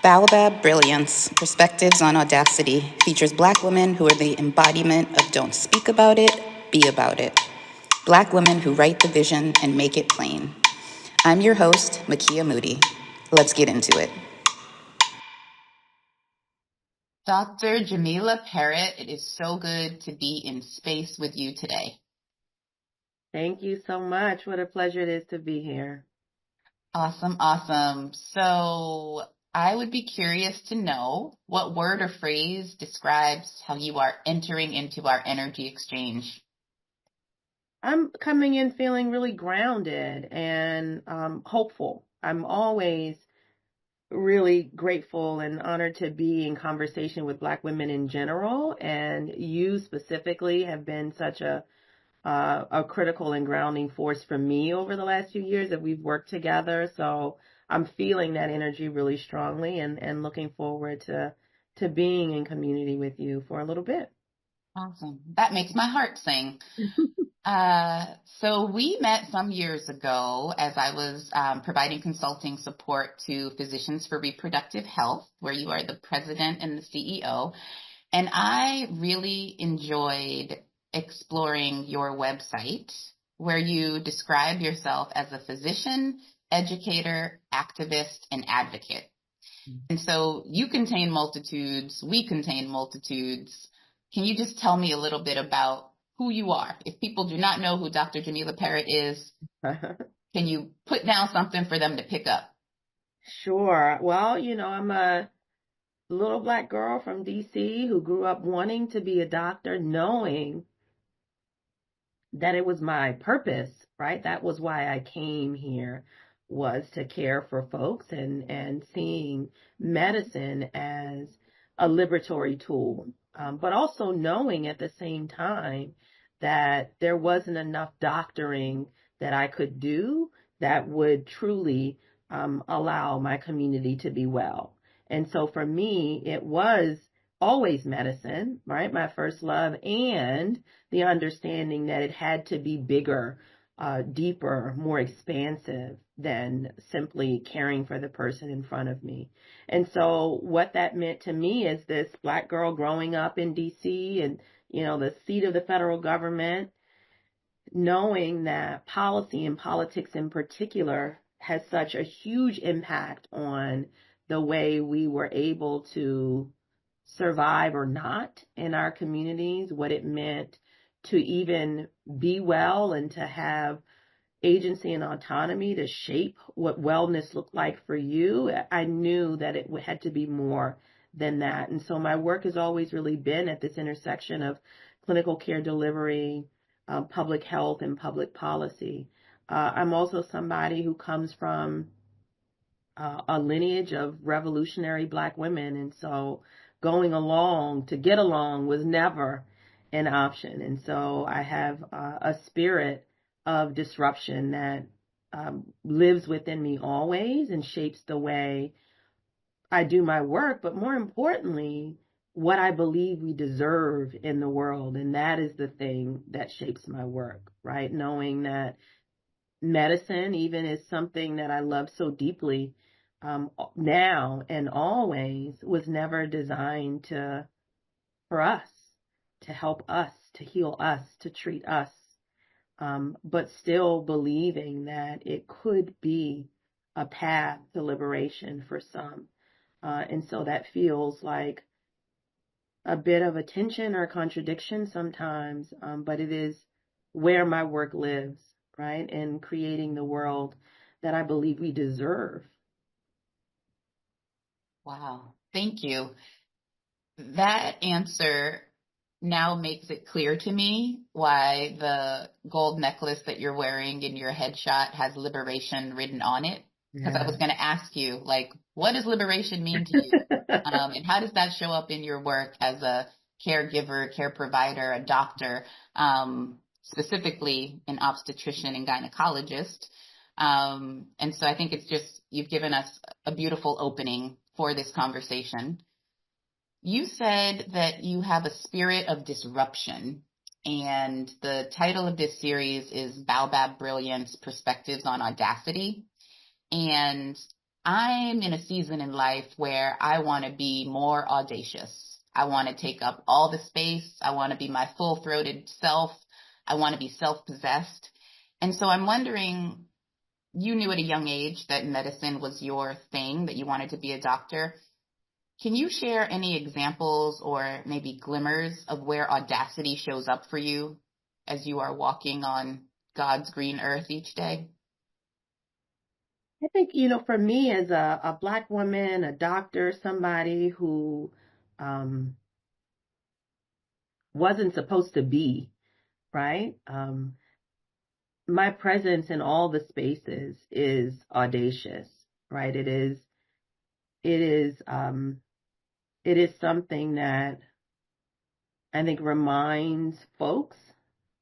Baobab Brilliance, Perspectives on Audacity, features Black women who are the embodiment of don't speak about it, be about it. Black women who write the vision and make it plain. I'm your host, Makia Moody. Let's get into it. Dr. Jamila Perritt, it is so good to be in space with you today. Thank you so much. What a pleasure it is to be here. Awesome. So I would be curious to know what word or phrase describes how you are entering into our energy exchange. I'm coming in feeling really grounded and hopeful. I'm always really grateful and honored to be in conversation with Black women in general, and you specifically have been such a critical and grounding force for me over the last few years that we've worked together. So I'm feeling that energy really strongly and looking forward to being in community with you for a little bit. Awesome. That makes my heart sing. So we met some years ago as I was providing consulting support to Physicians for Reproductive Health, where you are the president and the CEO. And I really enjoyed exploring your website where you describe yourself as a physician, educator, activist, and advocate. And so you contain multitudes, we contain multitudes. Can you just tell me a little bit about who you are? If people do not know who Dr. Jamila Perritt is, can you put down something for them to pick up? Sure. Well, I'm a little Black girl from D.C. who grew up wanting to be a doctor, knowing that it was my purpose, right? That was why I came here, was to care for folks and seeing medicine as a liberatory tool, but also knowing at the same time that there wasn't enough doctoring that I could do that would truly allow my community to be well. And so for me, it was always medicine, right? My first love, and the understanding that it had to be bigger, deeper, more expansive than simply caring for the person in front of me. And so what that meant to me is this Black girl growing up in DC and, the seat of the federal government, knowing that policy and politics in particular has such a huge impact on the way we were able to survive or not in our communities, what it meant to even be well and to have agency and autonomy to shape what wellness looked like for you. I knew that it had to be more than that. And so my work has always really been at this intersection of clinical care delivery, public health, and public policy. I'm also somebody who comes from a lineage of revolutionary Black women. And so going along to get along was never an option. And so I have a spirit of disruption that lives within me always and shapes the way I do my work, but more importantly, what I believe we deserve in the world. And that is the thing that shapes my work, right? Knowing that medicine even is something that I love so deeply now and always was never designed for us, to help us, to heal us, to treat us, but still believing that it could be a path to liberation for some. And so that feels like a bit of a tension or contradiction sometimes, but it is where my work lives, right? In creating the world that I believe we deserve. Wow. Thank you. That answer now makes it clear to me why the gold necklace that you're wearing in your headshot has liberation written on it. Because I was going to ask you, what does liberation mean to you? And how does that show up in your work as a caregiver, care provider, a doctor, specifically an obstetrician and gynecologist? And so I think it's just, you've given us a beautiful opening for this conversation. You said that you have a spirit of disruption, and the title of this series is Baobab Brilliance, Perspectives on Audacity. And I'm in a season in life where I want to be more audacious. I want to take up all the space. I want to be my full-throated self. I want to be self-possessed. And so I'm wondering, you knew at a young age that medicine was your thing, that you wanted to be a doctor. Can you share any examples or maybe glimmers of where audacity shows up for you as you are walking on God's green earth each day? I think, for me as a Black woman, a doctor, somebody who um, wasn't supposed to be, right? My presence in all the spaces is audacious, right? It is, it is something that I think reminds folks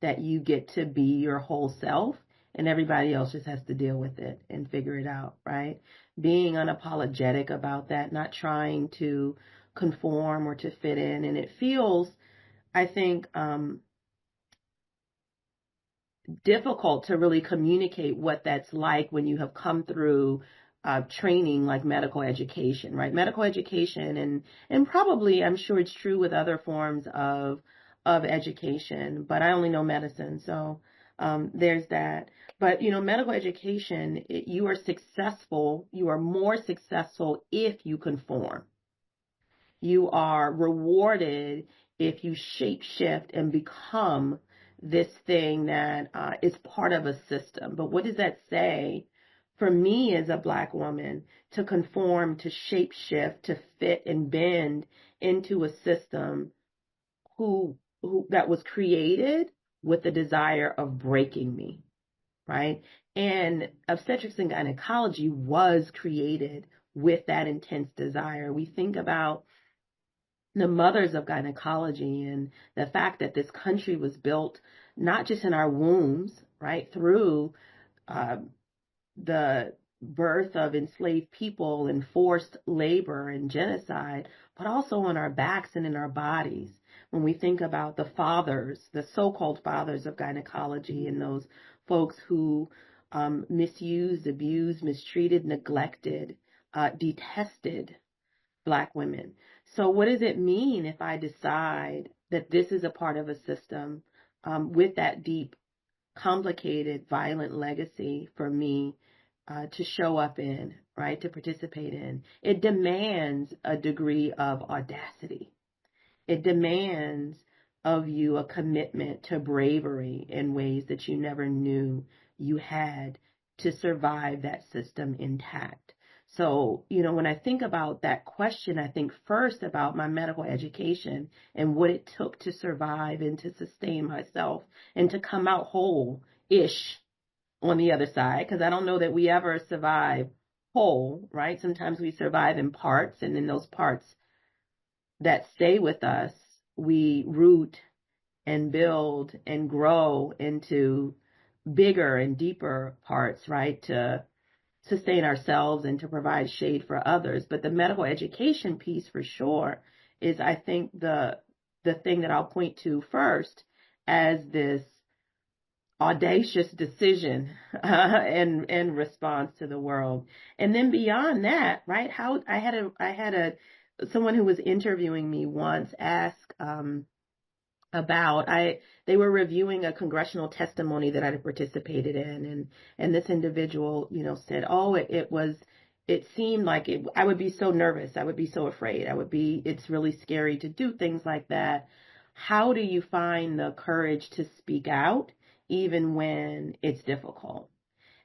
that you get to be your whole self and everybody else just has to deal with it and figure it out, right? Being unapologetic about that, not trying to conform or to fit in. And it feels, I think, difficult to really communicate what that's like when you have come through training like medical education, right? Medical education and probably I'm sure it's true with other forms of education, but I only know medicine, so there's that. But medical education, you are successful. You are more successful if you conform. You are rewarded if you shape shift and become this thing that is part of a system. But what does that say for me as a Black woman to conform, to shape shift, to fit and bend into a system who that was created with the desire of breaking me, right? And obstetrics and gynecology was created with that intense desire. We think about the mothers of gynecology and the fact that this country was built not just in our wombs, right, through uh, the birth of enslaved people and forced labor and genocide, but also on our backs and in our bodies. When we think about the fathers, the so-called fathers of gynecology, and those folks who misused, abused, mistreated, neglected, detested Black women. So what does it mean if I decide that this is a part of a system with that deep, complicated, violent legacy for me to show up in, right, to participate in? It demands a degree of audacity. It demands of you a commitment to bravery in ways that you never knew you had to survive that system intact. So, when I think about that question, I think first about my medical education and what it took to survive and to sustain myself and to come out whole-ish on the other side, because I don't know that we ever survive whole, right? Sometimes we survive in parts, and in those parts that stay with us, we root and build and grow into bigger and deeper parts, right, to sustain ourselves and to provide shade for others. But the medical education piece for sure is, I think, the thing that I'll point to first as this audacious decision and response to the world. And then beyond that, right, how I had a someone who was interviewing me once ask about they were reviewing a congressional testimony that I had participated in, and this individual said, oh, it seemed like I would be so nervous, I would be so afraid, it's really scary to do things like that. How do you find the courage to speak out even when it's difficult?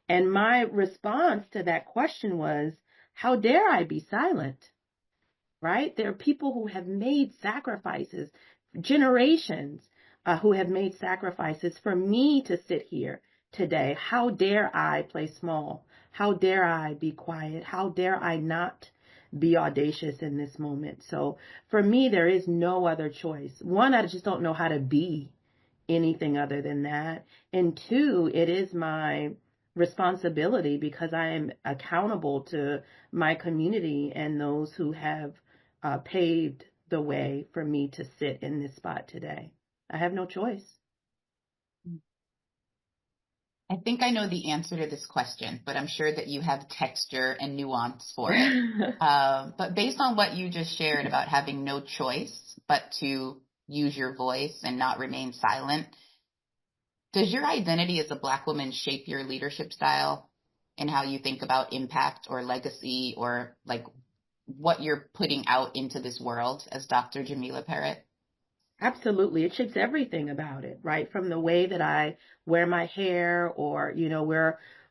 And my response to that question was, how dare I be silent? Right? There are people who have made sacrifices, generations who have made sacrifices for me to sit here today. How dare I play small? How dare I be quiet? How dare I not be audacious in this moment? So for me, there is no other choice. One, I just don't know how to be anything other than that. And two, it is my responsibility because I am accountable to my community and those who have paved the way for me to sit in this spot today. I have no choice. I think I know the answer to this question, but I'm sure that you have texture and nuance for it. But based on what you just shared about having no choice but to use your voice and not remain silent, does your identity as a Black woman shape your leadership style and how you think about impact or legacy or like what you're putting out into this world as Dr. Jamila Perritt? Absolutely. It shapes everything about it, right? From the way that I wear my hair or,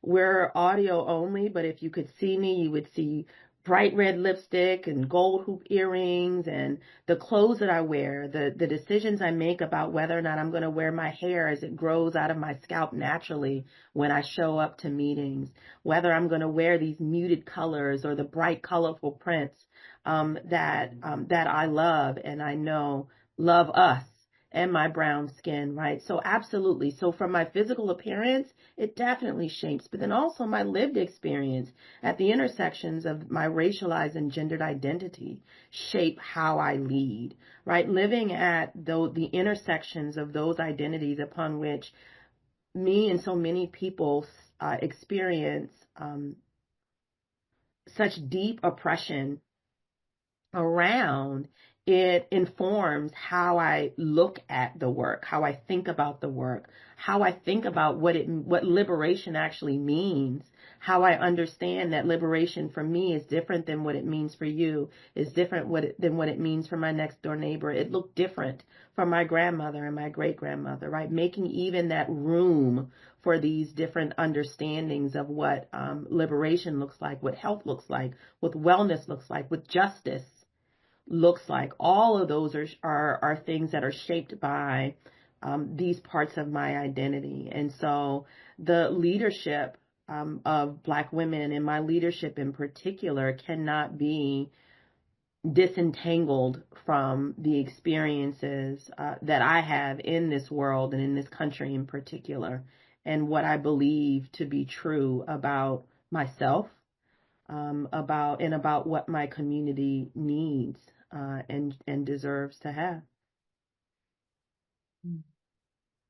we're audio only, but if you could see me, you would see bright red lipstick and gold hoop earrings and the clothes that I wear, the decisions I make about whether or not I'm going to wear my hair as it grows out of my scalp naturally when I show up to meetings, whether I'm going to wear these muted colors or the bright colorful prints that I love and I know love us and my brown skin, right? So absolutely. So from my physical appearance, it definitely shapes, but then also my lived experience at the intersections of my racialized and gendered identity shape how I lead, right? Living at the intersections of those identities upon which me and so many people experience such deep oppression around, it informs how I look at the work, how I think about the work, how I think about what liberation actually means, how I understand that liberation for me is different than what it means for you, is different than what it means for my next door neighbor. It looked different for my grandmother and my great grandmother, right? Making even that room for these different understandings of what liberation looks like, what health looks like, what wellness looks like, what justice looks like. All of those are things that are shaped by these parts of my identity. And so the leadership of Black women and my leadership in particular cannot be disentangled from the experiences that I have in this world and in this country in particular, and what I believe to be true about myself, about what my community needs and deserves to have.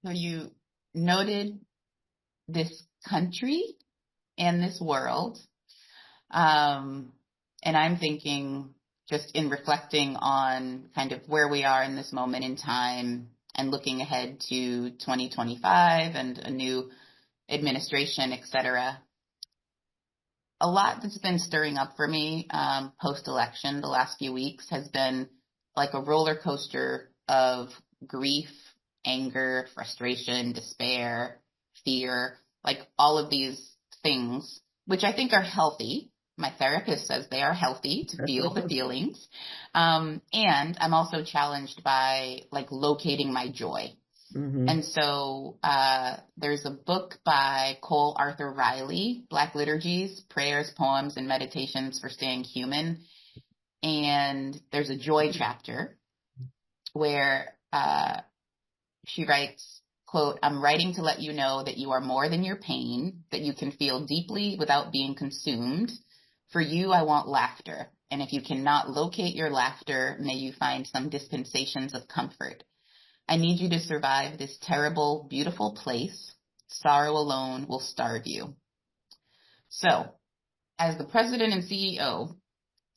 So you noted this country and this world. And I'm thinking, just in reflecting on kind of where we are in this moment in time and looking ahead to 2025 and a new administration, et cetera, a lot that's been stirring up for me post-election the last few weeks has been like a roller coaster of grief, anger, frustration, despair, fear, like all of these things, which I think are healthy. My therapist says they are healthy to feel the feelings. And I'm also challenged by like locating my joy. Mm-hmm. And so there's a book by Cole Arthur Riley, Black Liturgies, Prayers, Poems, and Meditations for Staying Human. And there's a joy chapter where she writes, quote, "I'm writing to let you know that you are more than your pain, that you can feel deeply without being consumed. For you, I want laughter. And if you cannot locate your laughter, may you find some dispensations of comfort. I need you to survive this terrible, beautiful place. Sorrow alone will starve you." So, as the president and CEO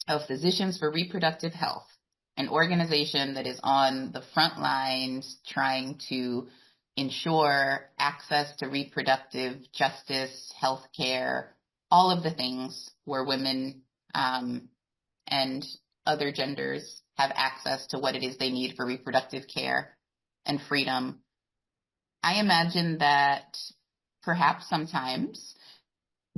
of Physicians for Reproductive Health, an organization that is on the front lines trying to ensure access to reproductive justice, health care, all of the things where women and other genders have access to what it is they need for reproductive care and freedom, I imagine that perhaps sometimes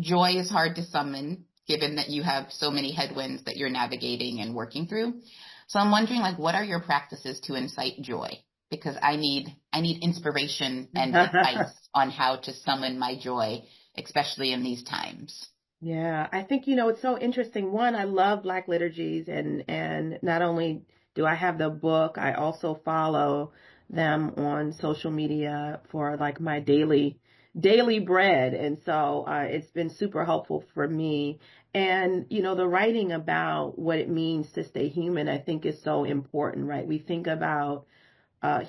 joy is hard to summon given that you have so many headwinds that you're navigating and working through. So I'm wondering, like, what are your practices to incite joy? Because I need inspiration and advice on how to summon my joy, especially in these times. Yeah, I think, it's so interesting. One, I love Black liturgies, and not only do I have the book, I also follow them on social media for like my daily bread. And so it's been super helpful for me. And, the writing about what it means to stay human, I think is so important, right? We think about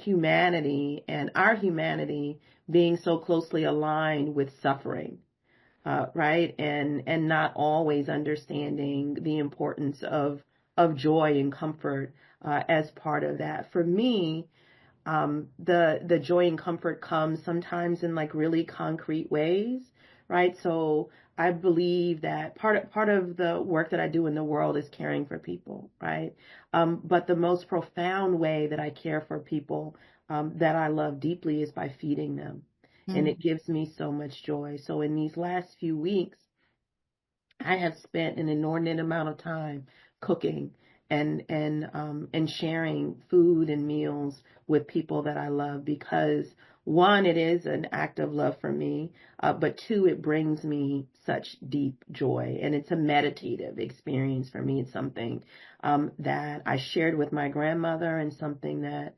humanity and our humanity being so closely aligned with suffering, right? And not always understanding the importance of joy and comfort as part of that. For me, the joy and comfort comes sometimes in like really concrete ways, right? So I believe that part of the work that I do in the world is caring for people, right? But the most profound way that I care for people that I love deeply is by feeding them. And Mm. it gives me so much joy. So in these last few weeks, I have spent an inordinate amount of time cooking and sharing food and meals with people that I love because one, it is an act of love for me, but two, it brings me such deep joy, and it's a meditative experience for me. It's something that I shared with my grandmother, and something that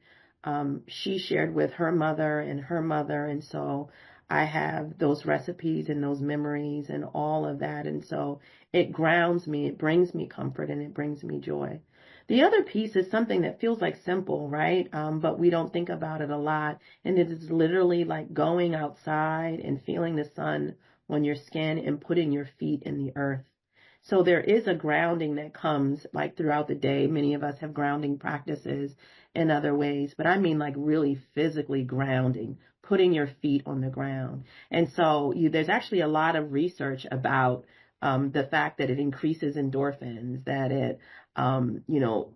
she shared with her mother, and so I have those recipes and those memories and all of that. And so it grounds me, it brings me comfort, and it brings me joy. The other piece is something that feels like simple, right? But we don't think about it a lot. And it is literally like going outside and feeling the sun on your skin and putting your feet in the earth. So there is a grounding that comes like throughout the day. Many of us have grounding practices in other ways, but I mean like really physically grounding, putting your feet on the ground. And so there's actually a lot of research about the fact that it increases endorphins, that it,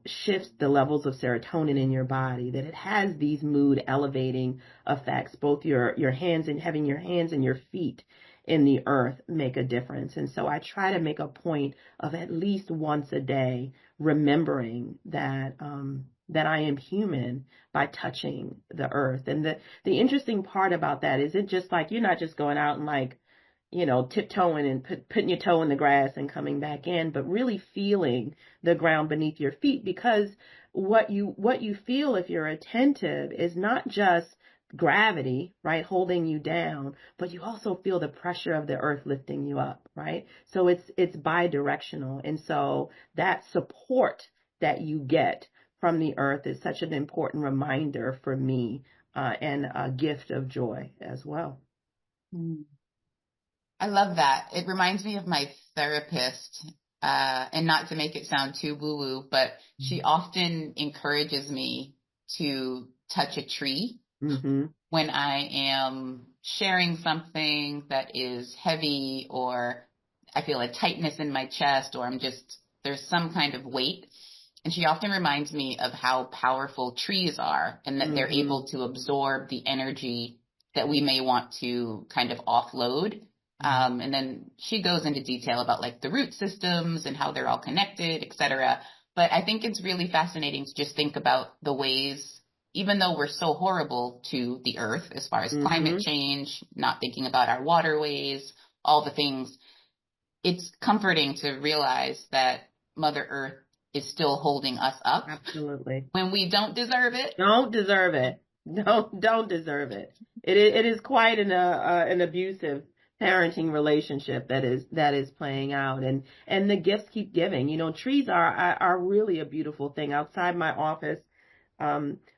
shifts the levels of serotonin in your body, that it has these mood elevating effects. Both your hands and having your hands and your feet in the earth make a difference. And so I try to make a point of at least once a day remembering that that I am human by touching the earth. And the interesting part about that is it just like you're not just going out and like, tiptoeing and putting your toe in the grass and coming back in, but really feeling the ground beneath your feet, because what you feel if you're attentive is not just gravity, right, holding you down, but you also feel the pressure of the earth lifting you up, right? So it's bi-directional. And so that support that you get from the earth is such an important reminder for me, and a gift of joy as well. Mm. I love that. It reminds me of my therapist, and not to make it sound too woo-woo, but she often encourages me to touch a tree Mm-hmm. when I am sharing something that is heavy, or I feel a tightness in my chest, or there's some kind of weight. And she often reminds me of how powerful trees are, and that they're Mm-hmm. able to absorb the energy that we may want to kind of offload. And then she goes into detail about like the root systems and how they're all connected, et cetera. But I think it's really fascinating to just think about the ways, even though we're so horrible to the earth as far as climate Mm-hmm. change, not thinking about our waterways, all the things, it's comforting to realize that Mother Earth is still holding us up Absolutely. when we don't deserve it. Don't deserve it. Don't deserve it. It is quite an abusive parenting relationship that is playing out, and the gifts keep giving. Trees are really a beautiful thing. Outside my office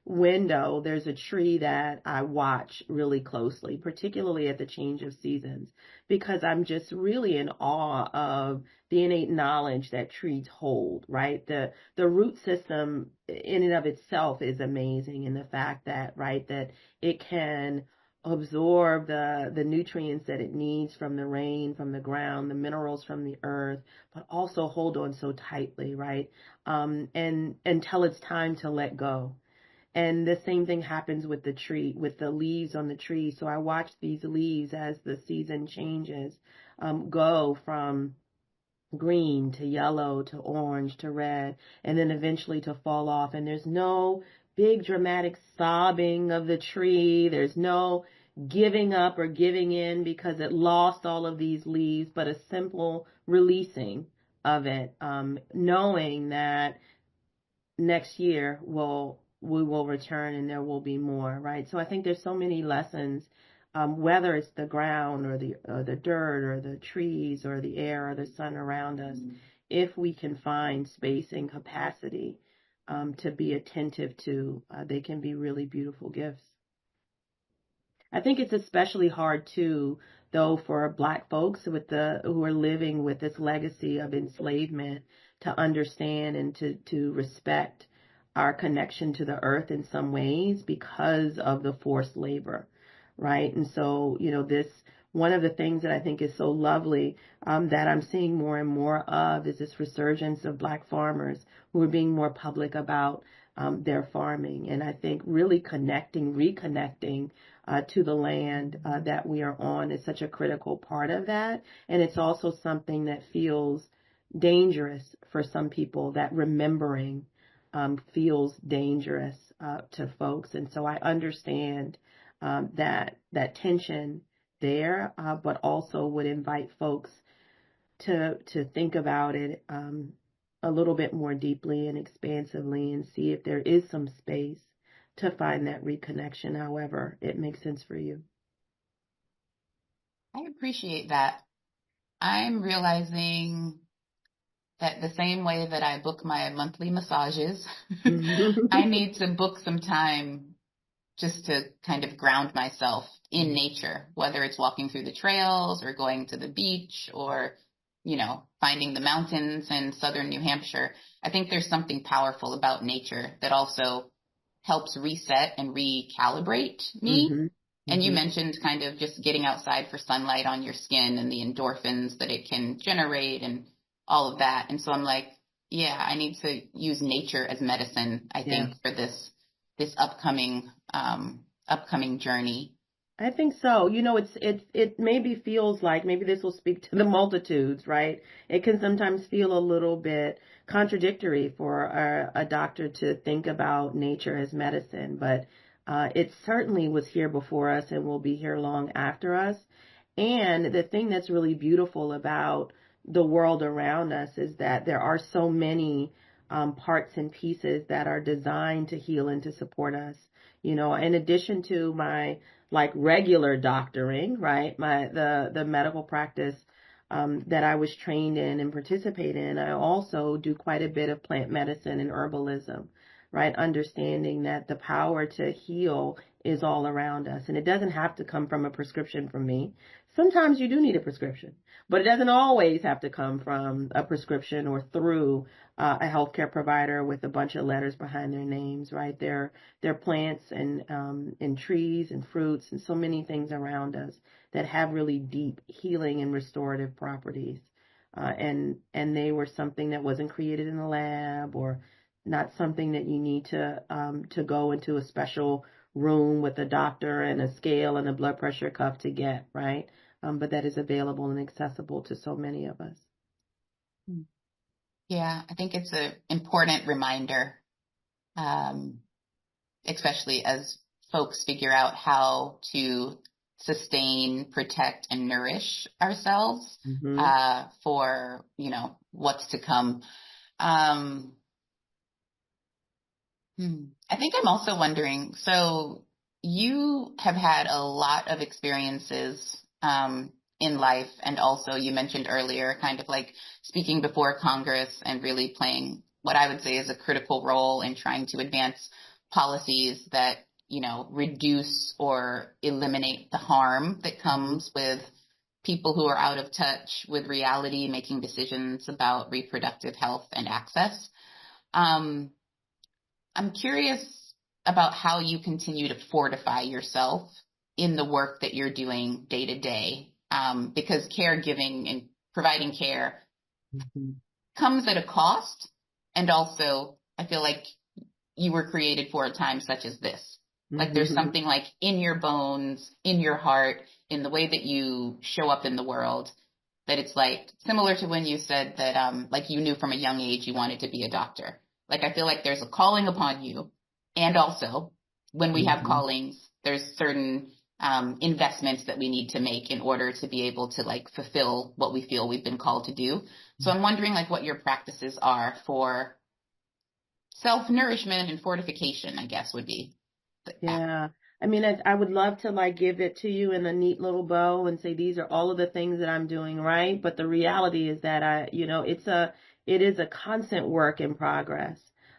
window, there's a tree that I watch really closely, particularly at the change of seasons, because I'm just really in awe of the innate knowledge that trees hold, right? The root system in and of itself is amazing, in the fact that, right, that it can absorb the nutrients that it needs from the rain, from the ground, the minerals from the earth, but also hold on so tightly, right? And until it's time to let go. And the same thing happens with the tree, with the leaves on the tree. So I watch these leaves as the season changes, go from green to yellow to orange to red, and then eventually to fall off. And there's no big dramatic sobbing of the tree. There's no giving up or giving in because it lost all of these leaves, but a simple releasing of it, knowing that next year we will return and there will be more, right? So I think there's so many lessons, whether it's the ground or the dirt or the trees or the air or the sun around us, if we can find space and capacity to be attentive to. They can be really beautiful gifts. I think it's especially hard too, though, for Black folks who are living with this legacy of enslavement to understand and to respect our connection to the earth in some ways because of the forced labor, right? And so, this one of the things that I think is so lovely that I'm seeing more and more of is this resurgence of Black farmers who are being more public about their farming. And I think really reconnecting to the land that we are on is such a critical part of that. And it's also something that feels dangerous for some people, that remembering feels dangerous to folks. And so I understand that tension there, but also would invite folks to think about it a little bit more deeply and expansively and see if there is some space to find that reconnection, however it makes sense for you. I appreciate that. I'm realizing that the same way that I book my monthly massages, I need to book some time just to kind of ground myself in nature, whether it's walking through the trails or going to the beach or, finding the mountains in southern New Hampshire. I think there's something powerful about nature that also helps reset and recalibrate me. Mm-hmm. And you mentioned kind of just getting outside for sunlight on your skin and the endorphins that it can generate and all of that. And so I'm like, yeah, I need to use nature as medicine, I think, for this upcoming journey. I think so. It maybe feels like, maybe this will speak to the multitudes, right? It can sometimes feel a little bit contradictory for a doctor to think about nature as medicine, but it certainly was here before us and will be here long after us. And the thing that's really beautiful about the world around us is that there are so many parts and pieces that are designed to heal and to support us. In addition to my regular doctoring, right? The medical practice that I was trained in and participate in, I also do quite a bit of plant medicine and herbalism, right? Understanding that the power to heal is all around us. And it doesn't have to come from a prescription from me. Sometimes you do need a prescription, but it doesn't always have to come from a prescription or through a healthcare provider with a bunch of letters behind their names, right? They're plants and trees and fruits and so many things around us that have really deep healing and restorative properties. And they were something that wasn't created in the lab, or not something that you need to go into a special room with a doctor and a scale and a blood pressure cuff to get, right? But that is available and accessible to so many of us. Yeah, I think it's an important reminder, especially as folks figure out how to sustain, protect, and nourish ourselves for, what's to come. I think I'm also wondering, so you have had a lot of experiences in life, and also you mentioned earlier kind of like speaking before Congress and really playing what I would say is a critical role in trying to advance policies that, reduce or eliminate the harm that comes with people who are out of touch with reality, making decisions about reproductive health and access. I'm curious about how you continue to fortify yourself in the work that you're doing day to day, because caregiving and providing care comes at a cost. And also, I feel like you were created for a time such as this. Like there's something like in your bones, in your heart, in the way that you show up in the world, that it's like similar to when you said that like you knew from a young age you wanted to be a doctor. Like I feel like there's a calling upon you. And also when we have callings, there's certain investments that we need to make in order to be able to like fulfill what we feel we've been called to do. So I'm wondering like what your practices are for self-nourishment and fortification, I guess would be. Yeah. I mean, I would love to like give it to you in a neat little bow and say, these are all of the things that I'm doing right. But the reality is that it is a constant work in progress.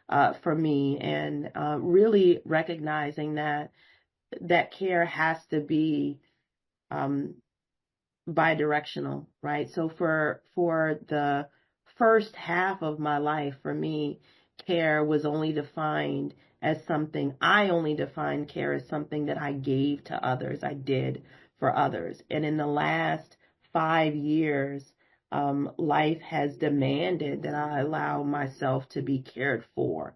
for me, and really recognizing that care has to be um, bidirectional, right? So for the first half of my life, for me, care was only defined as something, I only defined care as something that I gave to others, I did for others. And in the last 5 years, life has demanded that I allow myself to be cared for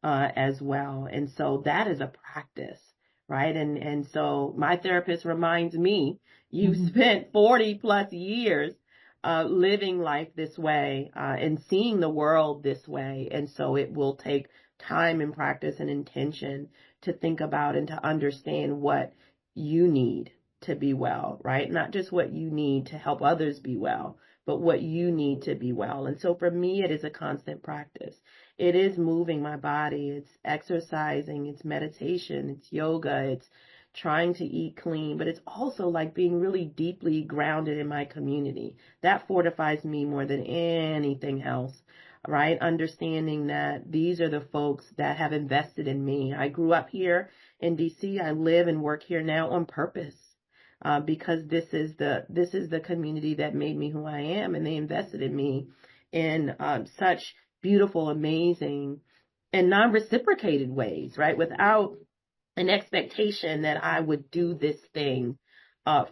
as well. And so that is a practice, right? And so my therapist reminds me, you've spent 40 plus years living life this way and seeing the world this way. And so it will take time and practice and intention to think about and to understand what you need to be well, right? Not just what you need to help others be well, but what you need to be well. And so for me, it is a constant practice. It is moving my body. It's exercising. It's meditation. It's yoga. It's trying to eat clean, but it's also like being really deeply grounded in my community. That fortifies me more than anything else, right? Understanding that these are the folks that have invested in me. I grew up here in DC. I live and work here now on purpose. Because this is the community that made me who I am, and they invested in me in such beautiful, amazing, and non-reciprocated ways, right? Without an expectation that I would do this thing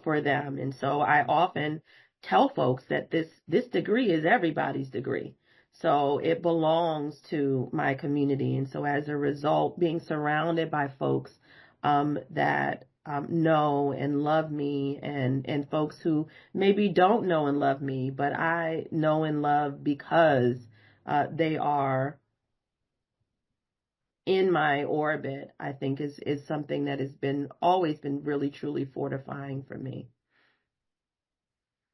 for them. And so I often tell folks that this degree is everybody's degree. So it belongs to my community. And so as a result, being surrounded by folks that know and love me, and folks who maybe don't know and love me, but I know and love because they are in my orbit, I think is something that has been always been really truly fortifying for me.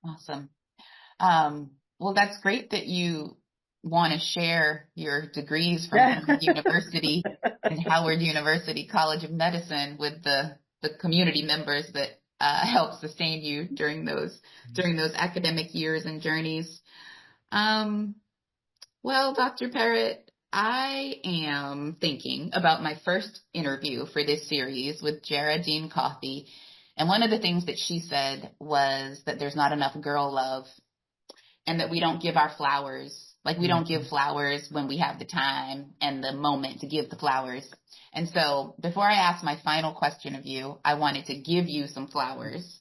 Awesome. Well, that's great that you want to share your degrees from Emory University and Howard University College of Medicine with the community members that help sustain you during those academic years and journeys. Well, Dr. Perritt, I am thinking about my first interview for this series with Jara Dean Coffey. And one of the things that she said was that there's not enough girl love, and that we don't give our flowers. Like, we don't give flowers when we have the time and the moment to give the flowers. And so before I ask my final question of you, I wanted to give you some flowers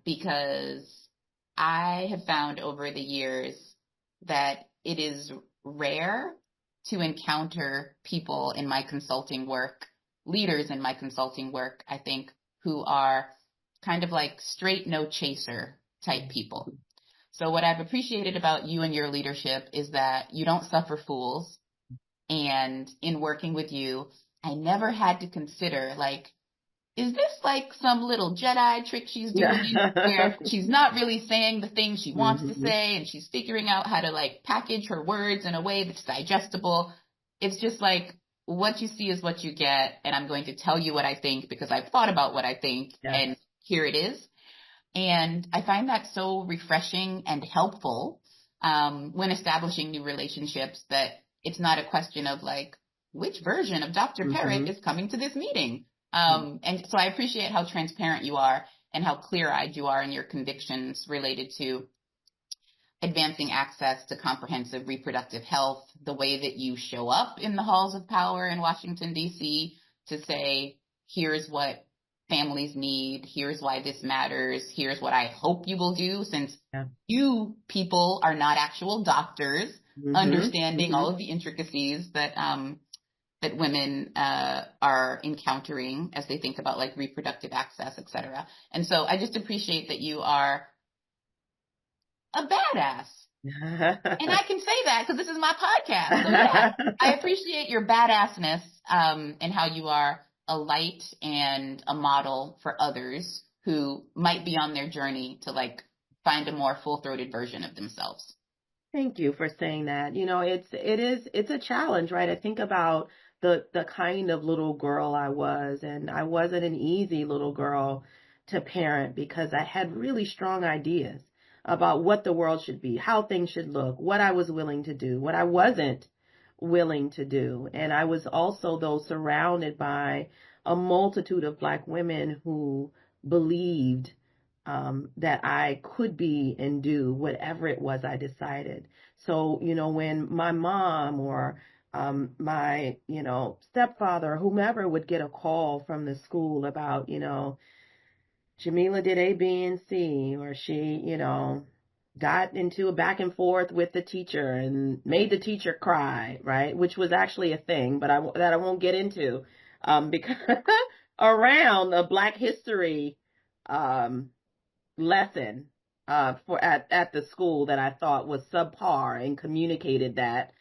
because I have found over the years that it is rare to encounter people in my consulting work, leaders in my consulting work, I think, who are kind of like straight no chaser type people. So what I've appreciated about you and your leadership is that you don't suffer fools. And in working with you, I never had to consider, like, is this like some little Jedi trick she's doing where she's not really saying the things she wants to say, and she's figuring out how to like package her words in a way that's digestible? It's just like, what you see is what you get, and I'm going to tell you what I think because I've thought about what I think, and here it is. And I find that so refreshing and helpful when establishing new relationships, that it's not a question of like, which version of Dr. Perritt is coming to this meeting? And so I appreciate how transparent you are and how clear-eyed you are in your convictions related to advancing access to comprehensive reproductive health, the way that you show up in the halls of power in Washington, D.C. to say, here's what families need, here's why this matters, here's what I hope you will do, since you people are not actual doctors, understanding all of the intricacies that that women are encountering as they think about like reproductive access, et cetera. And so I just appreciate that you are a badass. And I can say that because this is my podcast. So yeah, I appreciate your badassness and how you are a light and a model for others who might be on their journey to like find a more full-throated version of themselves. Thank you for saying that. You know, it's a challenge, right? I think about the kind of little girl I was, and I wasn't an easy little girl to parent because I had really strong ideas about what the world should be, how things should look, what I was willing to do, what I wasn't willing to do. And I was also, though, surrounded by a multitude of Black women who believed that I could be and do whatever it was I decided. So, when my mom or my, stepfather or whomever would get a call from the school about, Jamila did A, B, and C, or she, got into a back and forth with the teacher and made the teacher cry, right? Which was actually a thing, but that I won't get into, because around a Black history, um, lesson for at the school that I thought was subpar, and communicated that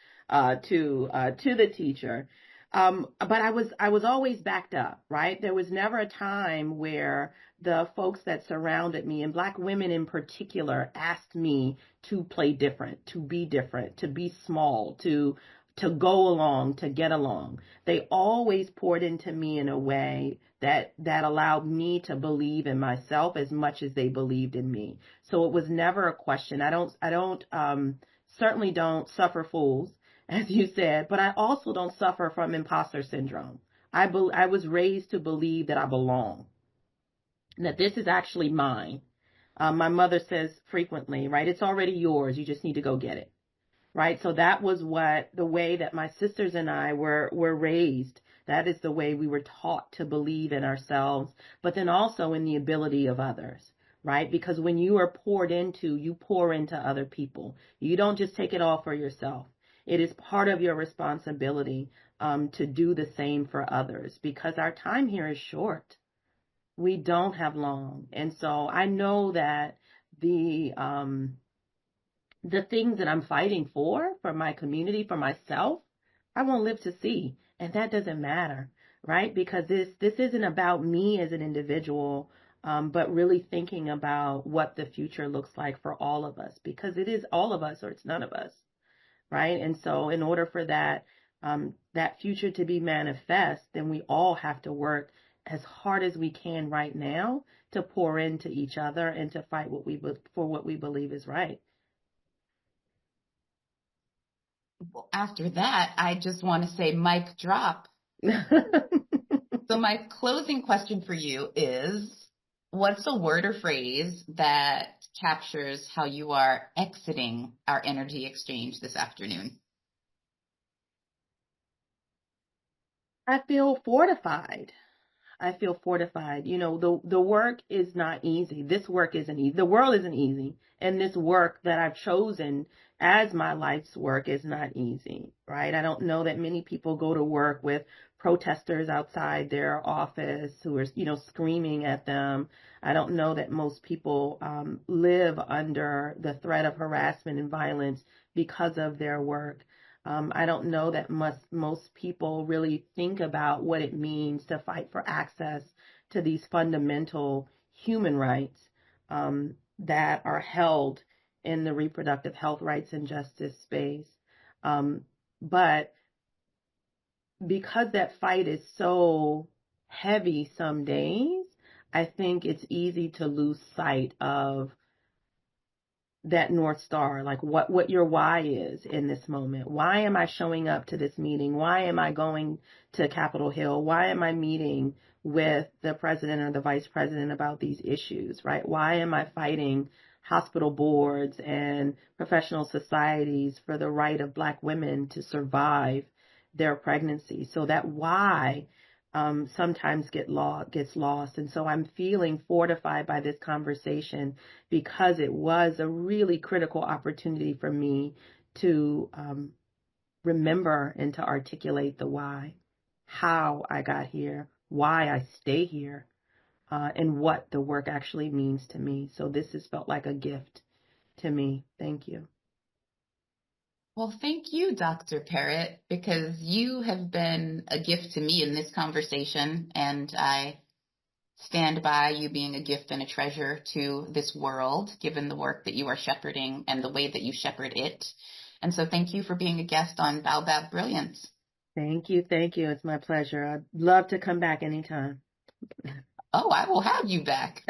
to the teacher. But I was always backed up, right? There was never a time where the folks that surrounded me, and Black women in particular, asked me to play different, to be small, to go along, to get along. They always poured into me in a way that allowed me to believe in myself as much as they believed in me. So it was never a question. Certainly don't suffer fools, as you said, but I also don't suffer from imposter syndrome. I was raised to believe that I belong, that this is actually mine. My mother says frequently, right? It's already yours. You just need to go get it. Right. So that was the way that my sisters and I were raised. That is the way we were taught to believe in ourselves, but then also in the ability of others, right? Because when you are poured into, you pour into other people. You don't just take it all for yourself. It is part of your responsibility to do the same for others, because our time here is short. We don't have long. And so I know that the things that I'm fighting for my community, for myself, I won't live to see. And that doesn't matter, right? Because this isn't about me as an individual, but really thinking about what the future looks like for all of us, because it is all of us or it's none of us, right? And so in order for that future to be manifest, then we all have to work as hard as we can right now to pour into each other and to fight for what we believe is right. Well, after that, I just want to say mic drop. So my closing question for you is, what's a word or phrase that captures how you are exiting our energy exchange this afternoon? I feel fortified. I feel fortified. The work is not easy. This work isn't easy. The world isn't easy. And this work that I've chosen as my life's work is not easy, right? I don't know that many people go to work with protesters outside their office who are, screaming at them. I don't know that most people live under the threat of harassment and violence because of their work. I don't know that most people really think about what it means to fight for access to these fundamental human rights that are held in the reproductive health rights and justice space. But because that fight is so heavy some days, I think it's easy to lose sight of that North Star, like what your why is in this moment. Why am I showing up to this meeting? Why am I going to Capitol Hill? Why am I meeting with the president or the vice president about these issues, right? Why am I fighting hospital boards and professional societies for the right of Black women to survive their pregnancy? So that why sometimes gets lost. And so I'm feeling fortified by this conversation, because it was a really critical opportunity for me to remember and to articulate the why, how I got here, why I stay here, and what the work actually means to me. So this has felt like a gift to me. Thank you. Well, thank you, Dr. Perritt, because you have been a gift to me in this conversation, and I stand by you being a gift and a treasure to this world, given the work that you are shepherding and the way that you shepherd it. And so thank you for being a guest on Baobab Brilliance. Thank you. Thank you. It's my pleasure. I'd love to come back anytime. Oh, I will have you back.